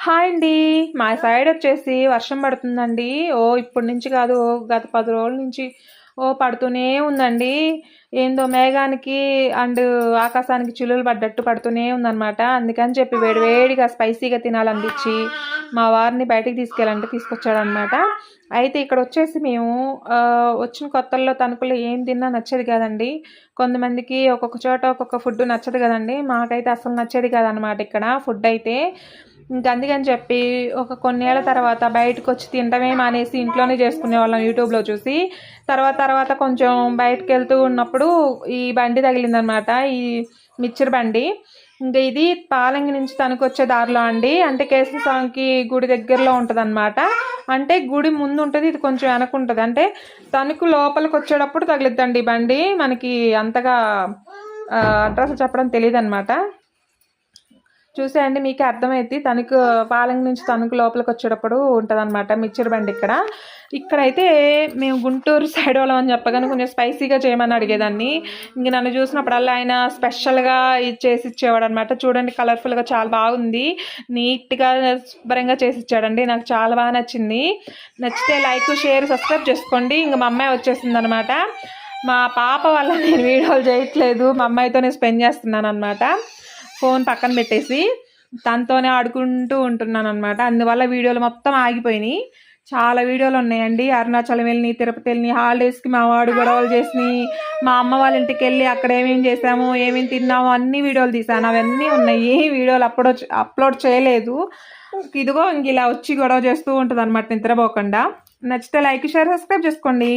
Hi అండి. మా side వచ్చేసి వర్షం పడుతుందండి. ఇప్పటి నుంచి కాదు, గత 10 రోజుల నుంచి పడుతూనే ఉందండి. ఏందో మేఘానికి అండ్ ఆకాశానికి చిల్లులు పడ్డట్టు పడుతూనే ఉందన్నమాట. అందుకని చెప్పి వేడివేడిగా స్పైసీగా తినాలనిపించి మా వారిని బయటికి తీసుకెళ్ళాలంటే తీసుకొచ్చాడనమాట. అయితే ఇక్కడ వచ్చేసి మేము వచ్చిన కొత్తల్లో తణుకులో ఏం తిన్నా నచ్చేది కాదండి. కొంతమందికి ఒక్కొక్క చోట ఒక్కొక్క ఫుడ్ నచ్చదు కదండి. మాకైతే అసలు నచ్చేది కాదనమాట ఇక్కడ ఫుడ్ అయితే. ఇంకా అందుకని చెప్పి కొన్నేళ్ల తర్వాత బయటకు వచ్చి తినడమే మానేసి ఇంట్లోనే చేసుకునే వాళ్ళం యూట్యూబ్లో చూసి. తర్వాత కొంచెం బయటకు వెళ్తూ ఉన్నప్పుడు ఈ బండి తగిలిందనమాట, ఈ మిక్చర్ బండి. ఇంకా ఇది పాలంగి నుంచి తణుకు వచ్చే దారిలో అండి. అంటే కేసరి స్వామికి గుడి దగ్గరలో ఉంటుంది అనమాట. అంటే గుడి ముందు ఉంటుంది, ఇది కొంచెం వెనక ఉంటుంది. అంటే తణుకు లోపలికి వచ్చేటప్పుడు తగిలిద్దండి బండి. మనకి అంతగా అడ్రస్ చెప్పడం తెలియదు అనమాట. చూసేయండి, మీకే అర్థమైంది. తణుకు పాలెం నుంచి తణుకు లోపలికి వచ్చేటప్పుడు ఉంటుంది అనమాట మిక్చర్ బండి. ఇక్కడైతే మేము గుంటూరు సైడ్ వాళ్ళం అని చెప్పగానే కొంచెం స్పైసీగా చేయమని అడిగేదాన్ని. ఇంక నన్ను చూసినప్పుడల్లా ఆయన స్పెషల్గా ఇది చేసి ఇచ్చేవాడు అనమాట. చూడండి, కలర్ఫుల్గా చాలా బాగుంది, నీట్గా శుభ్రంగా చేసి ఇచ్చాడండి. నాకు చాలా బాగా నచ్చింది. నచ్చితే లైక్, షేర్, సబ్స్క్రైబ్ చేసుకోండి. ఇంక మా అమ్మాయి వచ్చేసింది అనమాట. మా పాప వల్ల నేను వీడియోలు చేయట్లేదు, మా అమ్మాయితోనే స్పెండ్ చేస్తున్నాను అనమాట. ఫోన్ పక్కన పెట్టేసి తనతోనే ఆడుకుంటూ ఉంటున్నాను అనమాట. అందువల్ల వీడియోలు మొత్తం ఆగిపోయినాయి. చాలా వీడియోలు ఉన్నాయండి. అరుణాచలం వెళ్ళి, తిరుపతి వెళ్ళి, హాలిడేస్కి మా వాడు గొడవలు చేసి, మా అమ్మ వాళ్ళ ఇంటికి వెళ్ళి అక్కడ ఏమేమి చేసాము, ఏమేమి తిన్నాము అన్ని వీడియోలు తీసాను. అవన్నీ ఉన్నాయి. వీడియోలు అప్లోడ్ చేయలేదు. ఇదిగో ఇంక ఇలా వచ్చి గొడవ చేస్తూ ఉంటుంది అనమాట నిద్రపోకుండా. నచ్చితే లైక్, షేర్, సబ్స్క్రైబ్ చేసుకోండి.